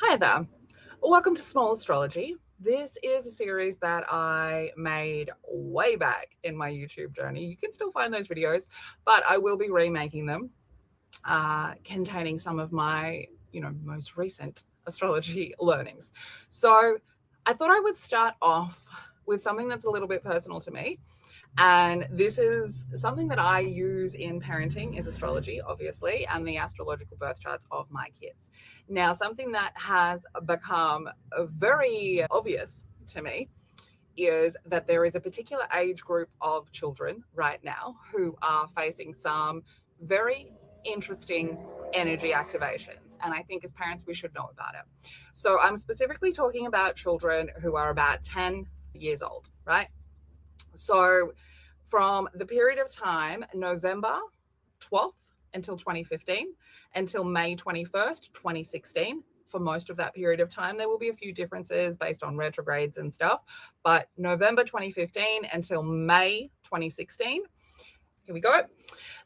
Hi there. Welcome to Smol Astrology. This is a series that I made way back in my YouTube journey. You can still find those videos, but I will be remaking them, containing some of my, most recent astrology learnings. So I thought I would start off with something that's a little bit personal to me. And this is something that I use in parenting is astrology, obviously, and the astrological birth charts of my kids. Now, something that has become very obvious to me is that there is a particular age group of children right now who are facing some very interesting energy activations. And I think as parents, we should know about it. So I'm specifically talking about children who are about 10 years old, right? So from the period of time, November 12th until 2015, until May 21st, 2016, for most of that period of time, there will be a few differences based on retrogrades and stuff, but November 2015 until May 2016, here we go.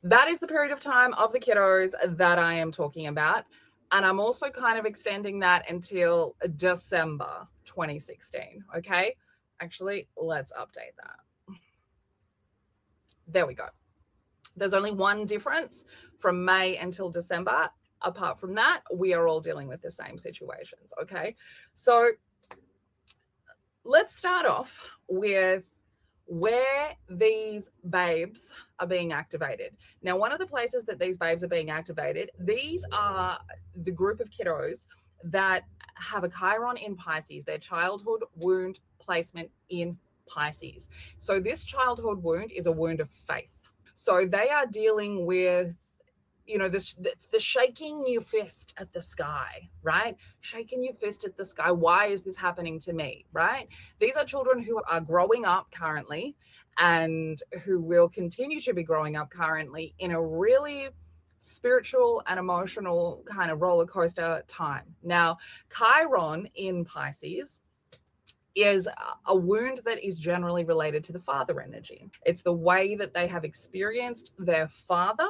That is the period of time of the kiddos that I am talking about. And I'm also kind of extending that until December 2016, okay? Actually, let's update that. There we go. There's only one difference from May until December. Apart from that, we are all dealing with the same situations, okay? So let's start off with where these babes are being activated. Now, one of the places that these babes are being activated, these are the group of kiddos that have a Chiron in Pisces, their childhood wound placement in Pisces. So this childhood wound is a wound of faith. So they are dealing with, the shaking your fist at the sky, right? Shaking your fist at the sky. Why is this happening to me, right? These are children who are growing up currently and who will continue to be growing up currently in a really spiritual and emotional kind of roller coaster time. Now, Chiron in Pisces is a wound that is generally related to the father energy. It's the way that they have experienced their father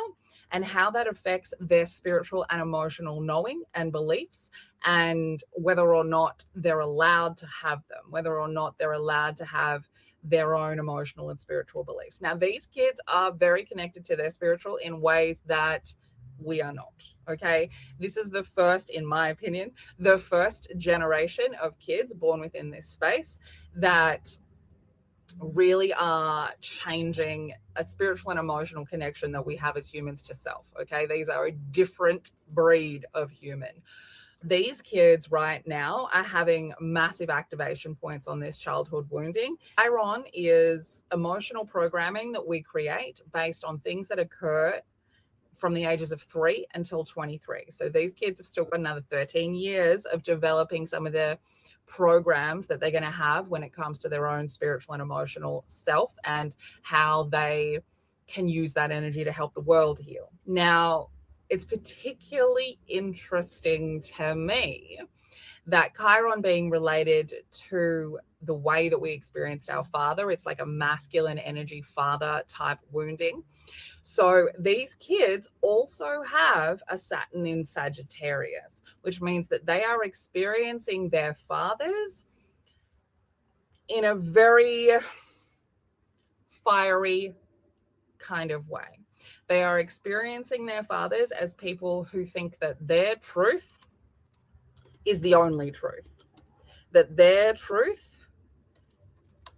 and how that affects their spiritual and emotional knowing and beliefs, and whether or not they're allowed to have them, whether or not they're allowed to have their own emotional and spiritual beliefs. Now, these kids are very connected to their spiritual in ways that we are not, okay? This is the first, in my opinion, the first generation of kids born within this space that really are changing a spiritual and emotional connection that we have as humans to self, okay? These are a different breed of human. These kids right now are having massive activation points on this childhood wounding. Chiron is emotional programming that we create based on things that occur from the ages of 3 until 23. So these kids have still got another 13 years of developing some of the programs that they're going to have when it comes to their own spiritual and emotional self and how they can use that energy to help the world heal. Now, it's particularly interesting to me that Chiron being related to the way that we experienced our father, it's like a masculine energy father type wounding. So these kids also have a Saturn in Sagittarius, which means that they are experiencing their fathers in a very fiery kind of way. They are experiencing their fathers as people who think that their truth is the only truth, that their truth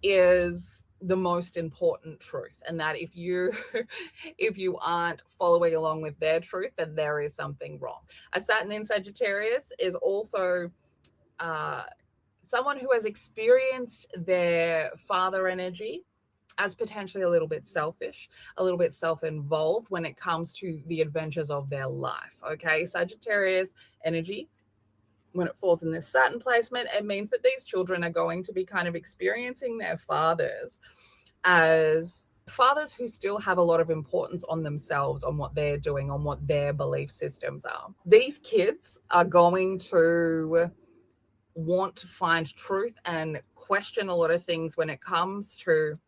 is the most important truth, and that if you aren't following along with their truth, then there is something wrong. A Saturn in Sagittarius is also someone who has experienced their father energy as potentially a little bit selfish, a little bit self-involved when it comes to the adventures of their life, okay? Sagittarius energy, when it falls in this Saturn placement, it means that these children are going to be kind of experiencing their fathers as fathers who still have a lot of importance on themselves, on what they're doing, on what their belief systems are. These kids are going to want to find truth and question a lot of things when it comes to,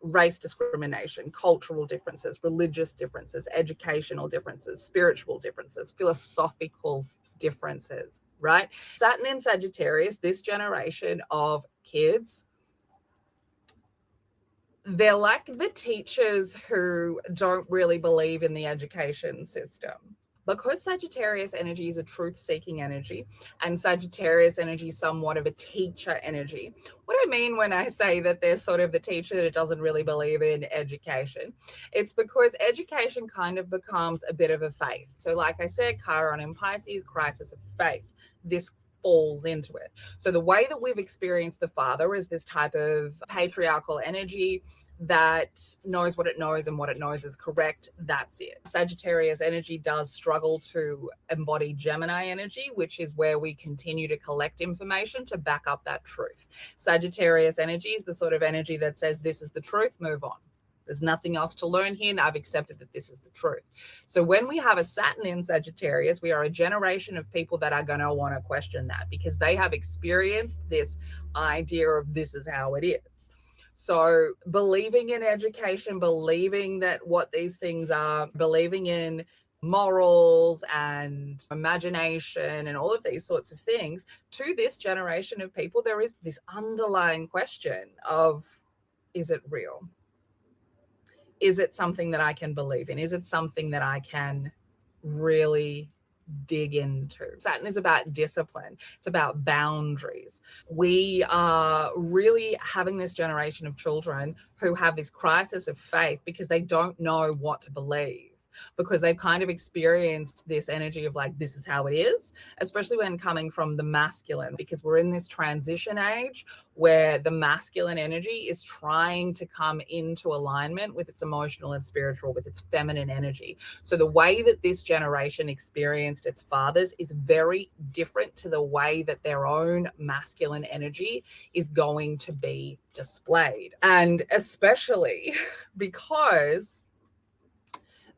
race discrimination, cultural differences, religious differences, educational differences, spiritual differences, philosophical differences, right? Saturn in Sagittarius, this generation of kids, they're like the teachers who don't really believe in the education system. Because Sagittarius energy is a truth-seeking energy, and Sagittarius energy is somewhat of a teacher energy. What I mean when I say that they're sort of the teacher that doesn't really believe in education, it's because education kind of becomes a bit of a faith. So like I said, Chiron in Pisces, crisis of faith. This falls into it. So the way that we've experienced the father is this type of patriarchal energy that knows what it knows, and what it knows is correct. That's it. Sagittarius energy does struggle to embody Gemini energy, which is where we continue to collect information to back up that truth. Sagittarius energy is the sort of energy that says, this is the truth, move on. There's nothing else to learn here, and I've accepted that this is the truth. So when we have a Saturn in Sagittarius, we are a generation of people that are going to want to question that, because they have experienced this idea of this is how it is. So believing in education, believing that what these things are, believing in morals and imagination and all of these sorts of things, to this generation of people, there is this underlying question of, is it real? Is it something that I can believe in? Is it something that I can really dig into? Saturn is about discipline. It's about boundaries. We are really having this generation of children who have this crisis of faith because they don't know what to believe, because they've kind of experienced this energy of like, this is how it is, especially when coming from the masculine, because we're in this transition age where the masculine energy is trying to come into alignment with its emotional and spiritual, with its feminine energy. So the way that this generation experienced its fathers is very different to the way that their own masculine energy is going to be displayed. And especially because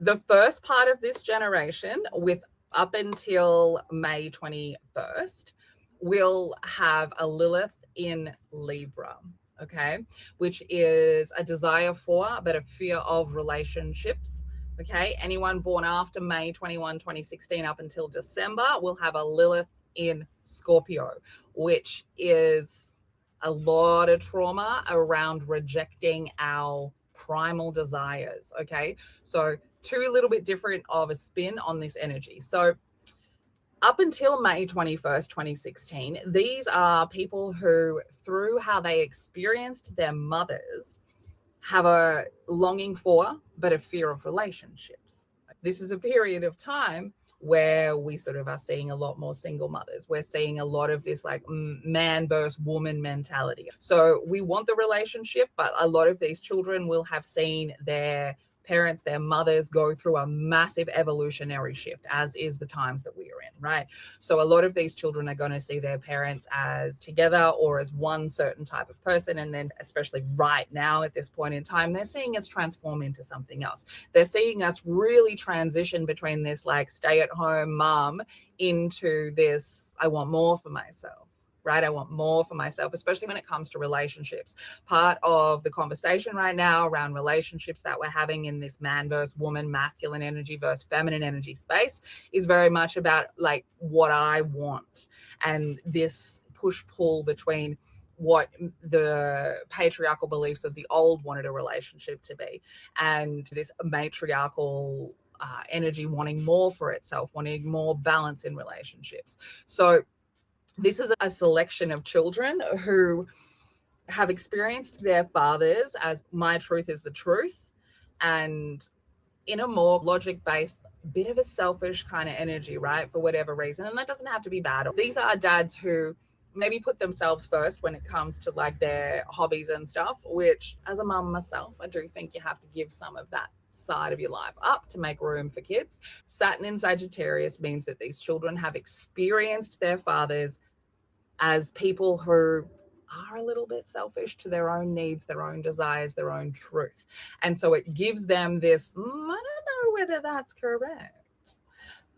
the first part of this generation, with up until May 21st, will have a Lilith in Libra, okay, which is a desire for, but a fear of relationships. Okay, anyone born after May 21, 2016 up until December will have a Lilith in Scorpio, which is a lot of trauma around rejecting our primal desires. Okay, so two a little bit different of a spin on this energy. So up until May 21st, 2016, these are people who, through how they experienced their mothers, have a longing for, but a fear of relationships. This is a period of time where we sort of are seeing a lot more single mothers. We're seeing a lot of this like man versus woman mentality. So we want the relationship, but a lot of these children will have seen their parents, their mothers go through a massive evolutionary shift, as is the times that we are in, right? So a lot of these children are going to see their parents as together or as one certain type of person. And then especially right now at this point in time, they're seeing us transform into something else. They're seeing us really transition between this like stay-at-home mom into this, I want more for myself. Right? I want more for myself, especially when it comes to relationships. Part of the conversation right now around relationships that we're having in this man versus woman, masculine energy versus feminine energy space is very much about like what I want, and this push-pull between what the patriarchal beliefs of the old wanted a relationship to be, and this matriarchal energy wanting more for itself, wanting more balance in relationships. So this is a selection of children who have experienced their fathers as my truth is the truth, and in a more logic-based, bit of a selfish kind of energy, right? For whatever reason. And that doesn't have to be bad. These are dads who maybe put themselves first when it comes to like their hobbies and stuff, which as a mum myself, I do think you have to give some of that side of your life up to make room for kids. Saturn in Sagittarius means that these children have experienced their fathers as people who are a little bit selfish to their own needs, their own desires, their own truth. And so it gives them this, I don't know whether that's correct.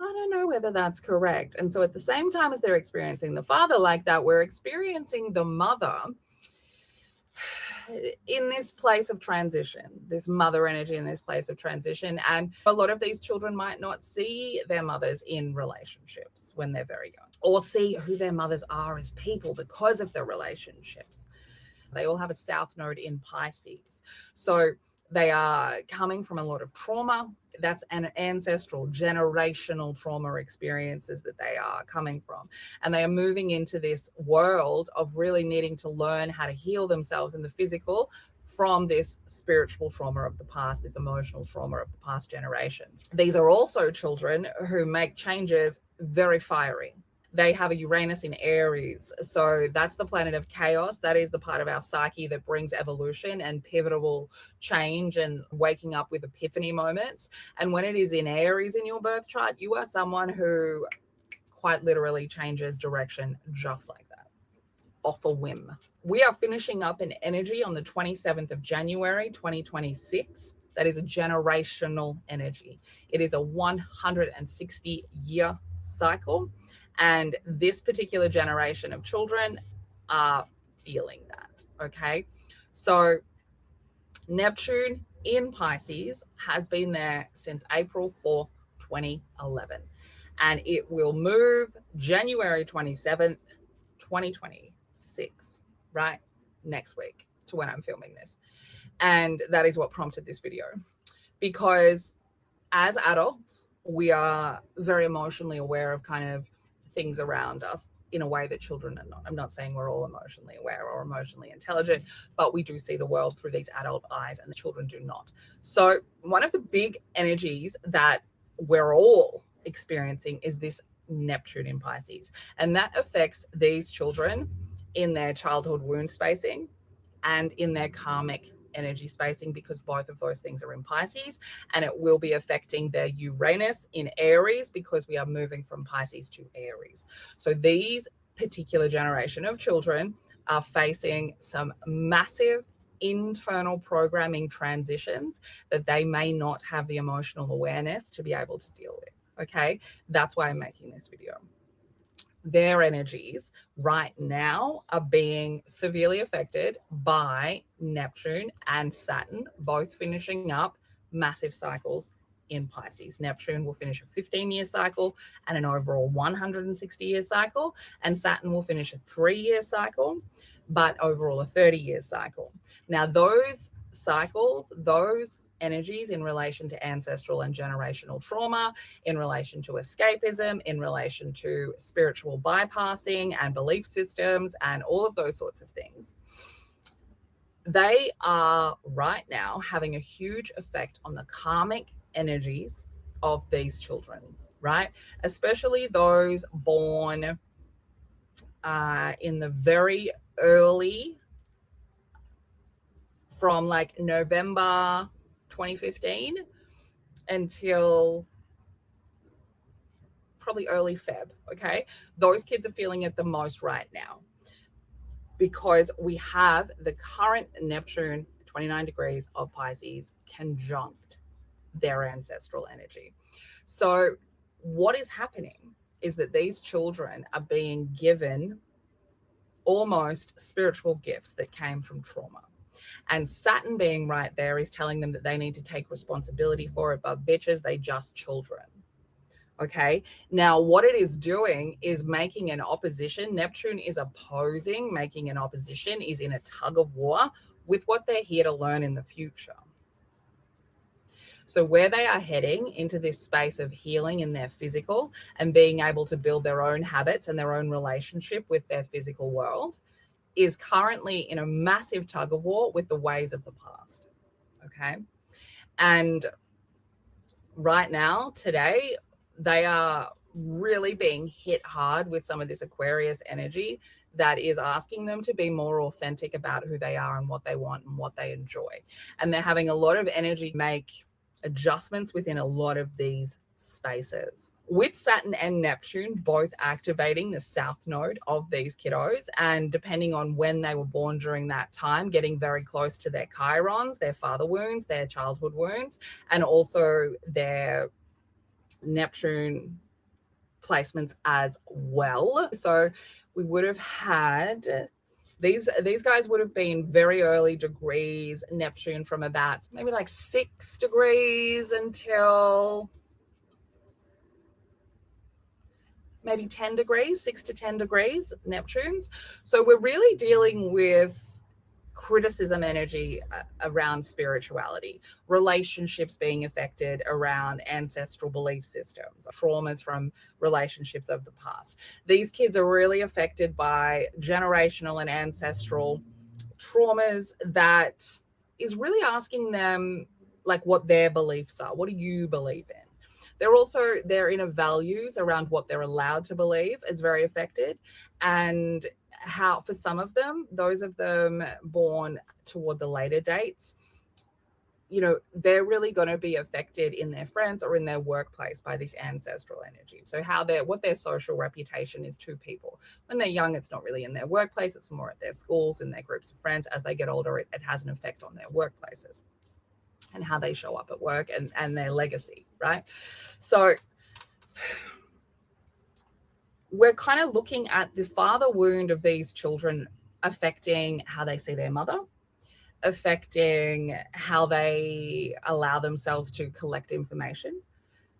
I don't know whether that's correct. And so at the same time as they're experiencing the father like that, we're experiencing the mother in this place of transition, this mother energy in this place of transition. And a lot of these children might not see their mothers in relationships when they're very young, or see who their mothers are as people because of the relationships. They all have a south node in Pisces. So they are coming from a lot of trauma. That's an ancestral, generational trauma experiences that they are coming from. And they are moving into this world of really needing to learn how to heal themselves in the physical from this spiritual trauma of the past, this emotional trauma of the past generations. These are also children who make changes very fiery. They have a Uranus in Aries. So that's the planet of chaos. That is the part of our psyche that brings evolution and pivotal change and waking up with epiphany moments. And when it is in Aries in your birth chart, you are someone who quite literally changes direction just like that, off a whim. We are finishing up an energy on the 27th of January, 2026. That is a generational energy. It is a 160-year cycle. And this particular generation of children are feeling that, okay? So Neptune in Pisces has been there since April 4th, 2011. And it will move January 27th, 2026, right? Next week to when I'm filming this. And that is what prompted this video. Because as adults, we are very emotionally aware of kind of things around us in a way that children are not. I'm not saying we're all emotionally aware or emotionally intelligent, but we do see the world through these adult eyes and the children do not. So one of the big energies that we're all experiencing is this Neptune in Pisces. And that affects these children in their childhood wound spacing and in their karmic energy spacing, because both of those things are in Pisces, and it will be affecting their Uranus in Aries because we are moving from Pisces to Aries. So these particular generation of children are facing some massive internal programming transitions that they may not have the emotional awareness to be able to deal with. Okay, that's why I'm making this video. Their energies right now are being severely affected by Neptune and Saturn, both finishing up massive cycles in Pisces. Neptune will finish a 15-year cycle and an overall 160-year cycle, and Saturn will finish a 3-year cycle, but overall a 30-year cycle. Now, those cycles, those energies in relation to ancestral and generational trauma, in relation to escapism, in relation to spiritual bypassing and belief systems and all of those sorts of things, they are right now having a huge effect on the karmic energies of these children, right? Especially those born in the very early, from like November 2015 until probably early Feb, okay? Those kids are feeling it the most right now because we have the current Neptune, 29 degrees of Pisces, conjunct their ancestral energy. So what is happening is that these children are being given almost spiritual gifts that came from trauma. And Saturn being right there is telling them that they need to take responsibility for it, but bitches, they just children. Okay. Now, what it is doing is making an opposition. Neptune is opposing, making an opposition, is in a tug of war with what they're here to learn in the future. So where they are heading into this space of healing in their physical and being able to build their own habits and their own relationship with their physical world is currently in a massive tug of war with the ways of the past. Okay. And right now, today, they are really being hit hard with some of this Aquarius energy that is asking them to be more authentic about who they are and what they want and what they enjoy. And they're having a lot of energy to make adjustments within a lot of these spaces. With Saturn and Neptune both activating the south node of these kiddos, and depending on when they were born during that time, getting very close to their Chirons, their father wounds, their childhood wounds, and also their Neptune placements as well. So we would have had These guys would have been very early degrees Neptune from about maybe like 6 degrees until maybe 10 degrees, 6 to 10 degrees Neptunes. So we're really dealing with criticism energy around spirituality, relationships being affected around ancestral belief systems, traumas from relationships of the past. These kids are really affected by generational and ancestral traumas that is really asking them like what their beliefs are. What do you believe in? Their inner values around what they're allowed to believe is very affected. And how, for some of them, those of them born toward the later dates, you know, they're really going to be affected in their friends or in their workplace by this ancestral energy. So what their social reputation is to people. When they're young, it's not really in their workplace. It's more at their schools, in their groups of friends. As they get older, it has an effect on their workplaces and how they show up at work and their legacy, right? So we're kind of looking at the father wound of these children affecting how they see their mother, affecting how they allow themselves to collect information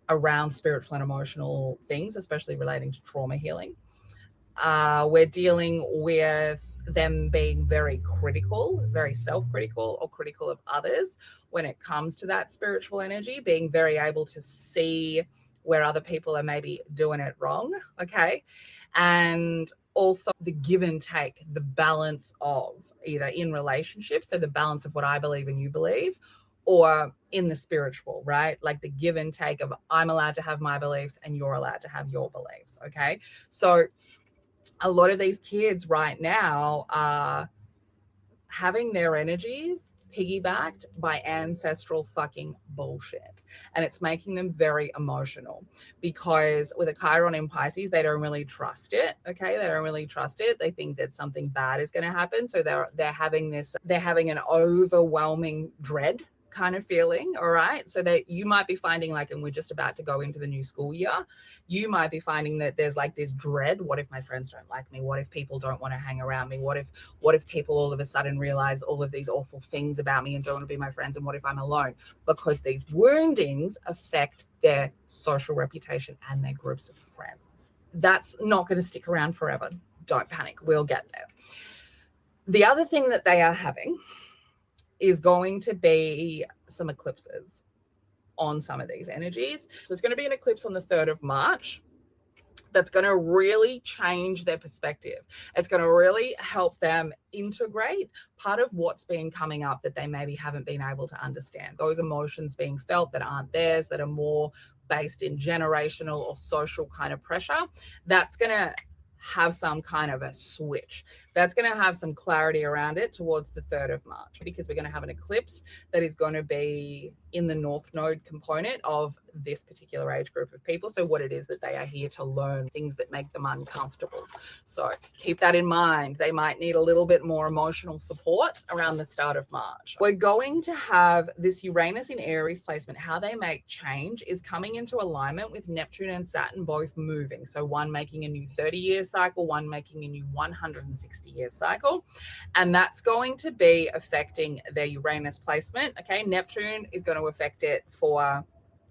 around spiritual and emotional things, especially relating to trauma healing. We're dealing with them being very critical, very self-critical or critical of others when it comes to that spiritual energy, being very able to see where other people are maybe doing it wrong, okay? And also the give and take, the balance of either in relationships, so the balance of what I believe and you believe, or in the spiritual, right? Like the give and take of I'm allowed to have my beliefs and you're allowed to have your beliefs, okay? So a lot of these kids right now are having their energies piggybacked by ancestral fucking bullshit. And it's making them very emotional because with a Chiron in Pisces, they don't really trust it. Okay. They don't really trust it. They think that something bad is going to happen. So they're having an overwhelming dread kind of feeling. All right. So that you might be finding like, and we're just about to go into the new school year, you might be finding that there's like this dread. What if my friends don't like me? What if people don't want to hang around me? What if people all of a sudden realize all of these awful things about me and don't want to be my friends? And what if I'm alone? Because these woundings affect their social reputation and their groups of friends. That's not going to stick around forever. Don't panic. We'll get there. The other thing that they are having is going to be some eclipses on some of these energies. So it's going to be an eclipse on the 3rd of March. That's going to really change their perspective. It's going to really help them integrate part of what's been coming up that they maybe haven't been able to understand. Those emotions being felt that aren't theirs, that are more based in generational or social kind of pressure. That's going to have some kind of a switch. That's going to have some clarity around it towards the 3rd of March, because we're going to have an eclipse that is going to be in the North Node component of this particular age group of people. So what it is that they are here to learn, things that make them uncomfortable. So keep that in mind. They might need a little bit more emotional support around the start of March. We're going to have this Uranus in Aries placement. How they make change is coming into alignment with Neptune and Saturn both moving. So one making a new 30-year cycle, one making a new 160-year cycle. And that's going to be affecting their Uranus placement. Okay, Neptune is going to affect it for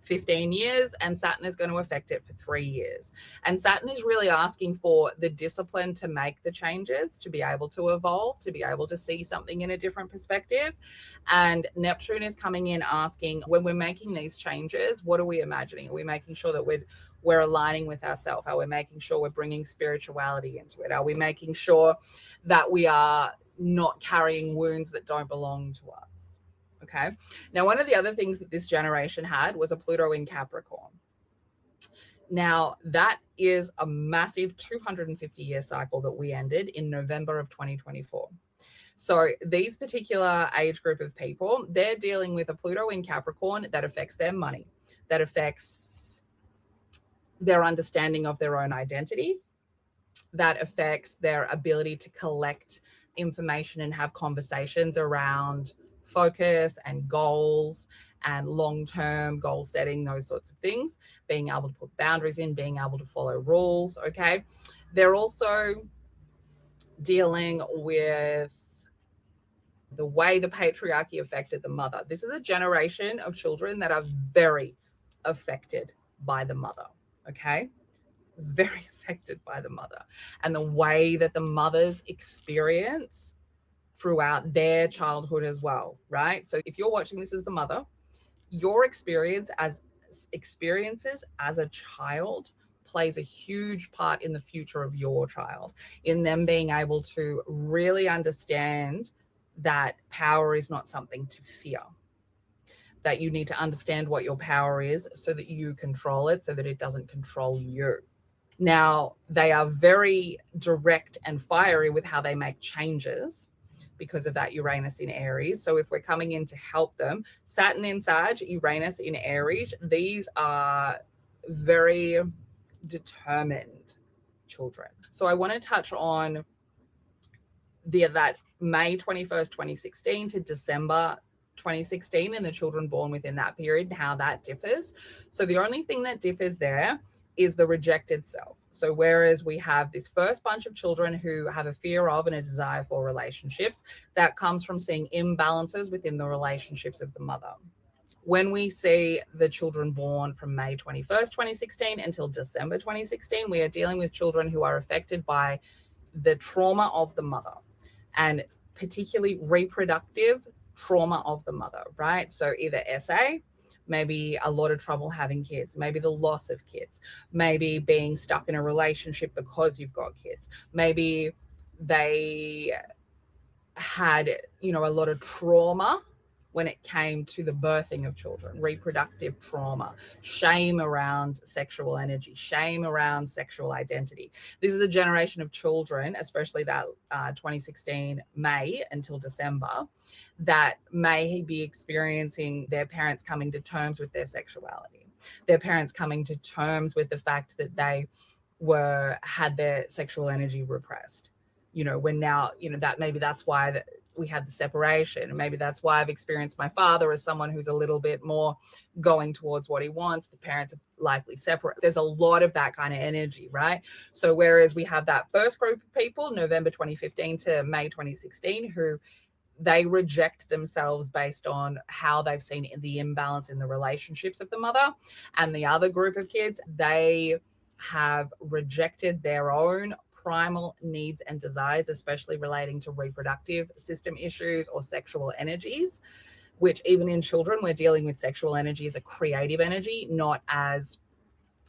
15 years and Saturn is going to affect it for 3 years. And Saturn is really asking for the discipline to make the changes, to be able to evolve, to be able to see something in a different perspective. And Neptune is coming in asking, when we're making these changes, what are we imagining? Are we making sure that we're aligning with ourselves? Are we making sure we're bringing spirituality into it? Are we making sure that we are not carrying wounds that don't belong to us? Okay. Now, one of the other things that this generation had was a Pluto in Capricorn. Now, that is a massive 250-year cycle that we ended in November of 2024. So these particular age group of people, they're dealing with a Pluto in Capricorn that affects their money, that affects their understanding of their own identity, that affects their ability to collect information and have conversations around focus and goals and long-term goal setting, those sorts of things, being able to put boundaries in, being able to follow rules. Okay. They're also dealing with the way the patriarchy affected the mother. This is a generation of children that are very affected by the mother, okay? Very affected by the mother and the way that the mothers experience throughout their childhood as well, right? So if you're watching this as the mother, your experiences as a child plays a huge part in the future of your child, in them being able to really understand that power is not something to fear, that you need to understand what your power is so that you control it, so that it doesn't control you. Now, they are very direct and fiery with how they make changes because of that Uranus in Aries. So if we're coming in to help them, Saturn in Sag, Uranus in Aries, these are very determined children. So I want to touch on that May 21st, 2016 to December 2016 and the children born within that period and how that differs. So the only thing that differs there is the rejected self. So whereas we have this first bunch of children who have a fear of and a desire for relationships, that comes from seeing imbalances within the relationships of the mother. When we see the children born from May 21st, 2016 until December 2016, we are dealing with children who are affected by the trauma of the mother, and particularly reproductive trauma of the mother, right? So either SA, maybe a lot of trouble having kids, maybe the loss of kids, maybe being stuck in a relationship because you've got kids, maybe they had, a lot of trauma when it came to the birthing of children, reproductive trauma, shame around sexual energy, shame around sexual identity. This is a generation of children, especially that 2016 May until December, that may be experiencing their parents coming to terms with their sexuality, their parents coming to terms with the fact that they had their sexual energy repressed. When now, that maybe that's why we had the separation. And maybe that's why I've experienced my father as someone who's a little bit more going towards what he wants. The parents are likely separate. There's a lot of that kind of energy, right? So whereas we have that first group of people, November 2015 to May 2016, who they reject themselves based on how they've seen the imbalance in the relationships of the mother. And the other group of kids, they have rejected their own primal needs and desires, especially relating to reproductive system issues or sexual energies, which even in children, we're dealing with sexual energy as a creative energy, not as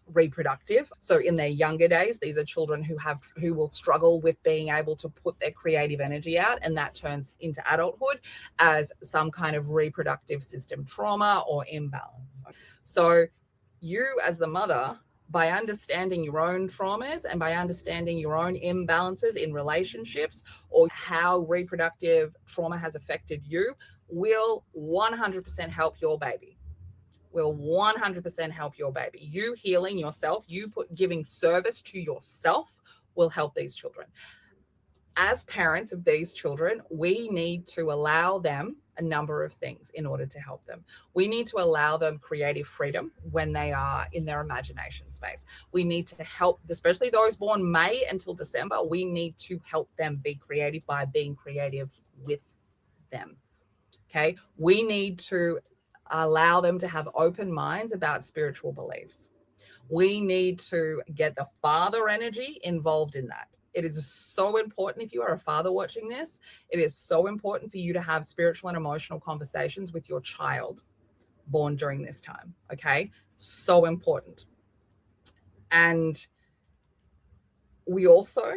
reproductive. So in their younger days, these are children who will struggle with being able to put their creative energy out, and that turns into adulthood as some kind of reproductive system trauma or imbalance. So you as the mother, by understanding your own traumas and by understanding your own imbalances in relationships or how reproductive trauma has affected you, will 100% help your baby. Will 100% help your baby. You healing yourself, giving service to yourself will help these children. As parents of these children, we need to allow them a number of things in order to help them. We need to allow them creative freedom when they are in their imagination space. We need to help, especially those born May until December, we need to help them be creative by being creative with them. Okay. We need to allow them to have open minds about spiritual beliefs. We need to get the father energy involved in that. It is so important. If you are a father watching this, it is so important for you to have spiritual and emotional conversations with your child born during this time. Okay. So important. And we also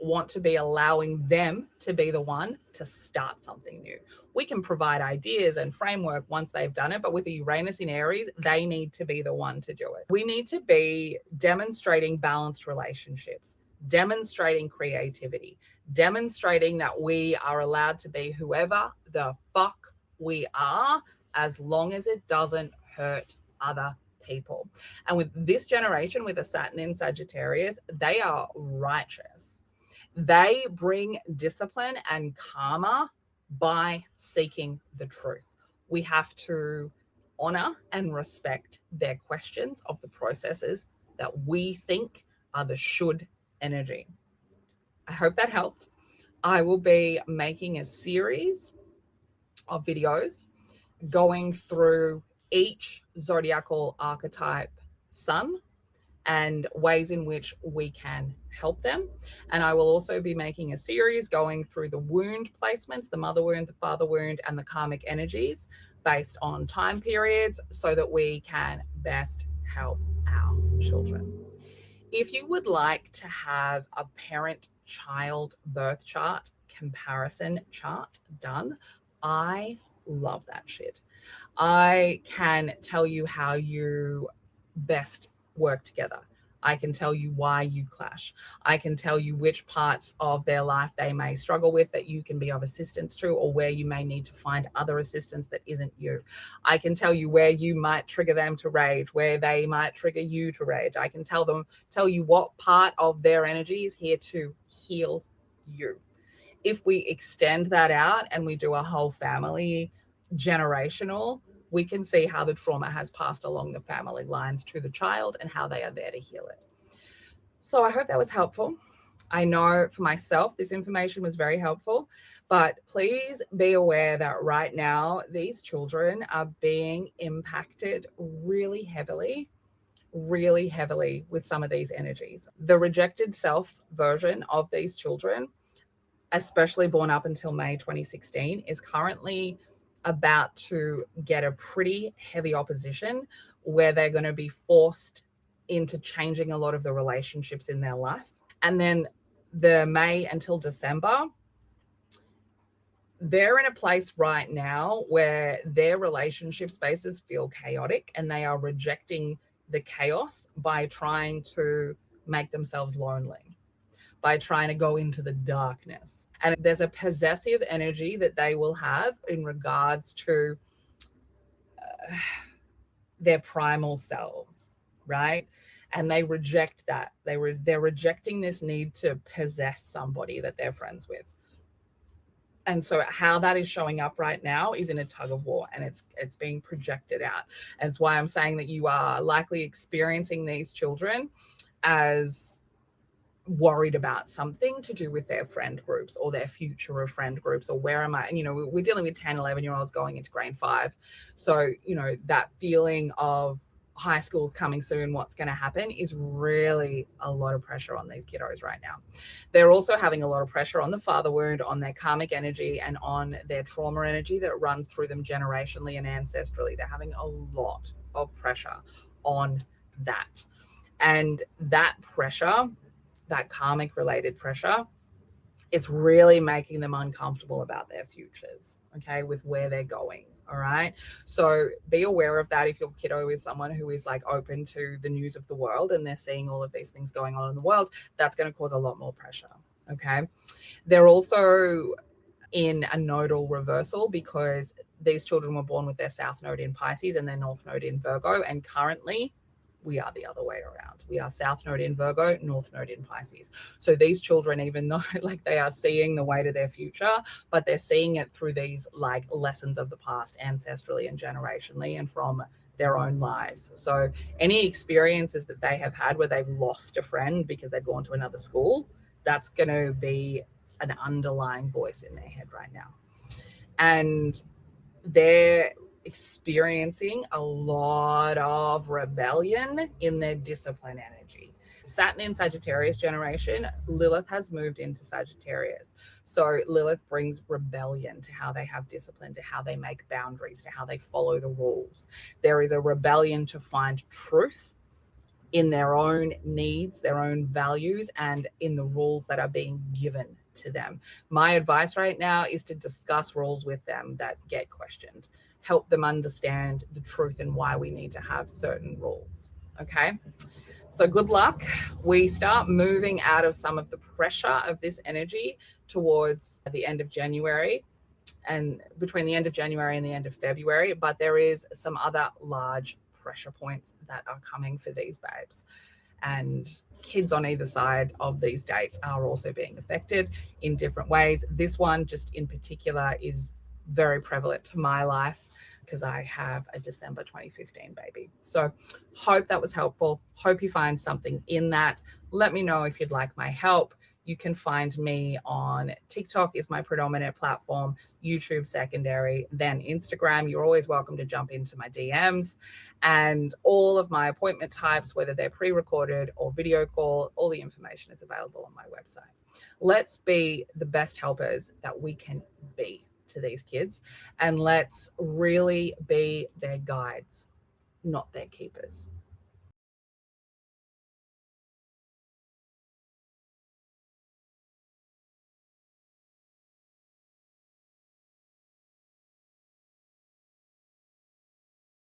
want to be allowing them to be the one to start something new. We can provide ideas and framework once they've done it, but with the Uranus in Aries, they need to be the one to do it. We need to be demonstrating balanced relationships, demonstrating creativity, demonstrating that we are allowed to be whoever the fuck we are, as long as it doesn't hurt other people. And with this generation, with a Saturn in Sagittarius, they are righteous. They bring discipline and karma by seeking the truth. We have to honor and respect their questions of the processes that we think are the should energy. I hope that helped. I will be making a series of videos going through each zodiacal archetype sun and ways in which we can help them. And I will also be making a series going through the wound placements, the mother wound, the father wound, and the karmic energies based on time periods so that we can best help our children. If you would like to have a parent-child birth chart comparison chart done, I love that shit. I can tell you how you best work together. I can tell you why you clash. I can tell you which parts of their life they may struggle with that you can be of assistance to, or where you may need to find other assistance that isn't you. I can tell you where you might trigger them to rage, where they might trigger you to rage. I can tell you what part of their energy is here to heal you. If we extend that out and we do a whole family generational, we can see how the trauma has passed along the family lines to the child and how they are there to heal it. So I hope that was helpful. I know for myself, this information was very helpful, but please be aware that right now, these children are being impacted really heavily with some of these energies. The rejected self version of these children, especially born up until May 2016, is currently about to get a pretty heavy opposition where they're going to be forced into changing a lot of the relationships in their life. And then the May until December, they're in a place right now where their relationship spaces feel chaotic and they are rejecting the chaos by trying to make themselves lonely, by trying to go into the darkness. And there's a possessive energy that they will have in regards to their primal selves, right? And they reject that. They're rejecting this need to possess somebody that they're friends with. And so how that is showing up right now is in a tug of war, and it's being projected out. And it's why I'm saying that you are likely experiencing these children as worried about something to do with their friend groups or their future of friend groups, or where am I? And, we're dealing with 10, 11-year-olds going into grade 5. So, that feeling of high school's coming soon, what's going to happen, is really a lot of pressure on these kiddos right now. They're also having a lot of pressure on the father wound, on their karmic energy, and on their trauma energy that runs through them generationally and ancestrally. They're having a lot of pressure on that. And that pressure, that karmic related pressure, it's really making them uncomfortable about their futures, okay, with where they're going. All right. So be aware of that. If your kiddo is someone who is like open to the news of the world and they're seeing all of these things going on in the world, that's going to cause a lot more pressure. Okay. They're also in a nodal reversal because these children were born with their south node in Pisces and their north node in Virgo. And currently, we are the other way around. We are south node in Virgo, north node in Pisces. So these children, even though like they are seeing the way to their future, but they're seeing it through these like lessons of the past, ancestrally and generationally, and from their own lives. So any experiences that they have had where they've lost a friend because they've gone to another school, that's going to be an underlying voice in their head right now. And they're experiencing a lot of rebellion in their discipline energy. Saturn in Sagittarius generation, Lilith has moved into Sagittarius. So Lilith brings rebellion to how they have discipline, to how they make boundaries, to how they follow the rules. There is a rebellion to find truth in their own needs, their own values, and in the rules that are being given to them. My advice right now is to discuss rules with them that get questioned. Help them understand the truth and why we need to have certain rules. Okay. So good luck. We start moving out of some of the pressure of this energy towards the end of January, and between the end of January and the end of February. But there is some other large pressure points that are coming for these babes. And kids on either side of these dates are also being affected in different ways. This one just in particular is very prevalent to my life because I have a December 2015 baby. So hope that was helpful. Hope you find something in that. Let me know if you'd like my help. You can find me on TikTok is my predominant platform, YouTube secondary, then Instagram. You're always welcome to jump into my DMs, and all of my appointment types, whether they're pre-recorded or video call, all the information is available on my website. Let's be the best helpers that we can be to these kids, and let's really be their guides, not their keepers.